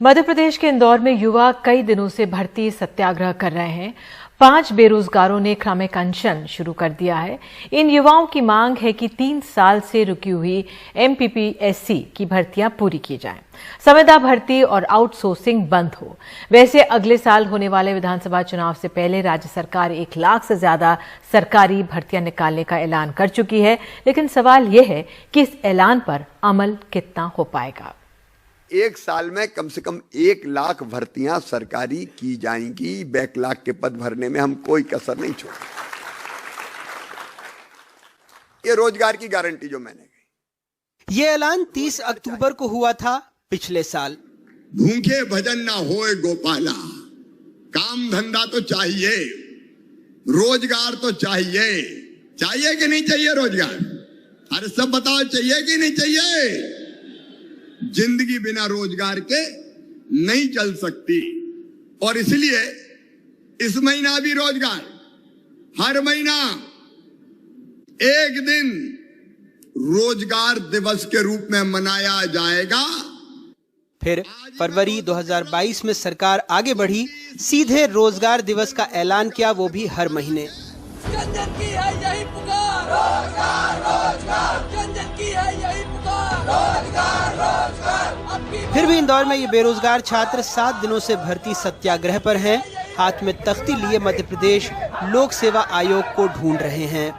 मध्य प्रदेश के इंदौर में युवा कई दिनों से भर्ती सत्याग्रह कर रहे हैं। 5 बेरोजगारों ने क्रमिक अनशन शुरू कर दिया है। इन युवाओं की मांग है कि 3 साल से रुकी हुई MPPSC की भर्तियां पूरी की जाएं, संविदा भर्ती और आउटसोर्सिंग बंद हो। वैसे अगले साल होने वाले विधानसभा चुनाव से पहले राज्य सरकार 1 लाख से ज्यादा सरकारी भर्तियां निकालने का ऐलान कर चुकी है, लेकिन सवाल यह है कि इस ऐलान पर अमल कितना हो पाएगा। 1 साल में कम से कम 1 लाख भर्तियां सरकारी की जाएंगी। बैकलॉग के पद भरने में हम कोई कसर नहीं छोड़ेंगे। ये रोजगार की गारंटी जो मैंने कही। ये ऐलान 30 अक्टूबर को हुआ था पिछले साल। भूखे भजन ना होए गोपाला, काम धंधा तो चाहिए, रोजगार तो चाहिए। चाहिए कि नहीं चाहिए रोजगार? अरे सब बताओ, चाहिए कि नहीं चाहिए? जिंदगी बिना रोजगार के नहीं चल सकती और इसलिए इस महीना भी रोजगार, हर महीना एक दिन रोजगार दिवस के रूप में मनाया जाएगा। फिर फरवरी 2022 में सरकार आगे बढ़ी, सीधे रोजगार दिवस का ऐलान किया, वो भी हर महीने। जन की है यही पुकार, रोजगार रोजगार, जन की है यही पुकार, रोजगार रोजगार। फिर भी इंदौर में ये बेरोजगार छात्र 7 दिनों से भर्ती सत्याग्रह पर हैं। हाथ में तख्ती लिए मध्य प्रदेश लोक सेवा आयोग को ढूंढ रहे हैं।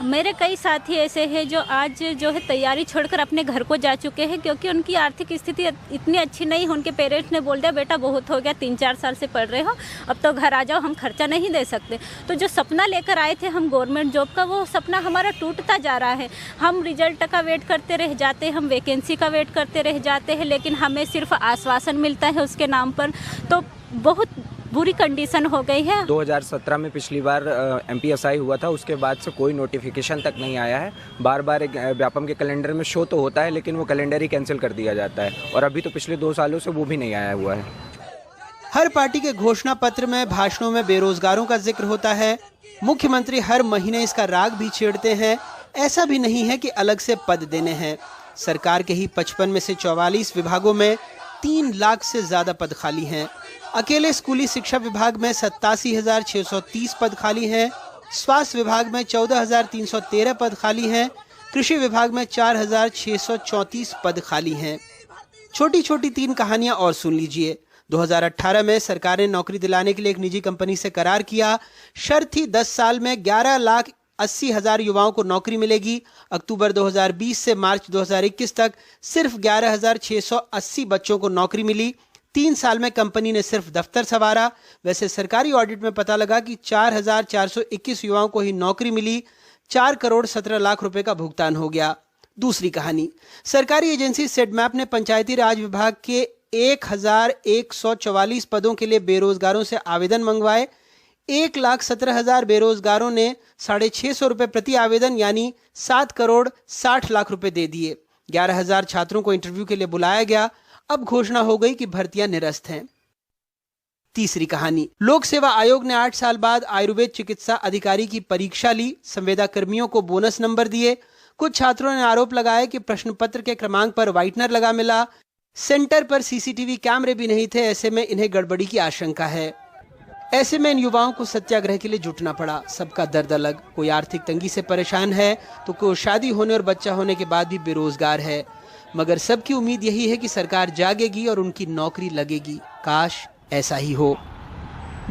मेरे कई साथी ऐसे हैं जो आज जो है तैयारी छोड़कर अपने घर को जा चुके हैं, क्योंकि उनकी आर्थिक स्थिति इतनी अच्छी नहीं है। उनके पेरेंट्स ने बोल दिया बेटा बहुत हो गया, 3-4 साल से पढ़ रहे हो, अब तो घर आ जाओ, हम खर्चा नहीं दे सकते। तो जो सपना लेकर आए थे हम गवर्नमेंट जॉब का, वो सपना हमारा टूटता जा रहा है। हम रिजल्ट का वेट करते रह जाते हैं, हम वैकेंसी का वेट करते रह जाते हैं, लेकिन हमें सिर्फ आश्वासन मिलता है उसके नाम पर। तो बहुत बुरी कंडीशन हो गई है। 2017 में पिछली बार MPSI हुआ था, उसके बाद से कोई नोटिफिकेशन तक नहीं आया है। बार बार एक व्यापम के कैलेंडर में शो तो होता है, लेकिन वो कैलेंडर ही कैंसिल कर दिया जाता है और अभी तो पिछले 2 सालों से वो भी नहीं आया हुआ है। हर पार्टी के घोषणा पत्र में, भाषणों में बेरोजगारों का जिक्र होता है। मुख्यमंत्री हर महीने इसका राग भी छेड़ते हैं। ऐसा भी नहीं है कि अलग से पद देने हैं। सरकार के ही 55 में से 44 विभागों में 3 लाख से ज्यादा पद खाली हैं। अकेले स्कूली शिक्षा विभाग में 87,630 पद खाली हैं। स्वास्थ्य विभाग में 14,313 पद खाली हैं। कृषि विभाग में 4,634 पद खाली हैं। छोटी छोटी 3 कहानियां और सुन लीजिए। 2018 में सरकार ने नौकरी दिलाने के लिए एक निजी कंपनी से करार किया। शर्त थी 10 साल में 11,80,000 युवाओं को नौकरी मिलेगी। अक्टूबर 2020 से मार्च 2021 तक सिर्फ 11,680 बच्चों को नौकरी मिली। 3 साल में कंपनी ने सिर्फ दफ्तर संवारा। वैसे सरकारी ऑडिट में पता लगा कि 4,421 युवाओं को ही नौकरी मिली। 4 करोड़ 17 लाख रुपए का भुगतान हो गया। दूसरी कहानी, सरकारी एजेंसी सेडमैप ने पंचायती राज विभाग के 1,144 पदों के लिए बेरोजगारों से आवेदन मंगवाए। 1,17,000 बेरोजगारों ने 650 रुपए प्रति आवेदन यानी 7 करोड़ 60 लाख रुपए दे दिए। 11,000 छात्रों को इंटरव्यू के लिए बुलाया गया। अब घोषणा हो गई कि भर्तियां निरस्त हैं। तीसरी कहानी, लोक सेवा आयोग ने 8 साल बाद आयुर्वेद चिकित्सा अधिकारी की परीक्षा ली। संविदा कर्मियों को बोनस नंबर दिए। कुछ छात्रों ने आरोप लगाया कि प्रश्न पत्र के क्रमांक पर व्हाइटनर लगा मिला। सेंटर पर CCTV कैमरे भी नहीं थे। ऐसे में इन्हें गड़बड़ी की आशंका है। ऐसे में इन युवाओं को सत्याग्रह के लिए जुटना पड़ा। सबका दर्द अलग। कोई आर्थिक तंगी से परेशान है तो कोई शादी होने और बच्चा होने के बाद भी बेरोजगार है। मगर सबकी उम्मीद यही है कि सरकार जागेगी और उनकी नौकरी लगेगी। काश ऐसा ही हो।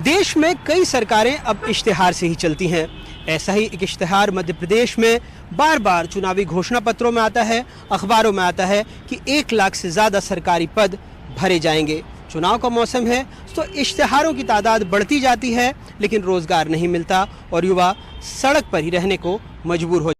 देश में कई सरकारें अब इश्तिहार से ही चलती हैं। ऐसा ही एक इश्तिहार मध्य प्रदेश में बार बार चुनावी घोषणा पत्रों में आता है, अखबारों में आता है कि 1 लाख से ज्यादा सरकारी पद भरे जाएंगे। चुनाव का मौसम है तो इश्तिहारों की तादाद बढ़ती जाती है, लेकिन रोजगार नहीं मिलता और युवा सड़क पर ही रहने को मजबूर हो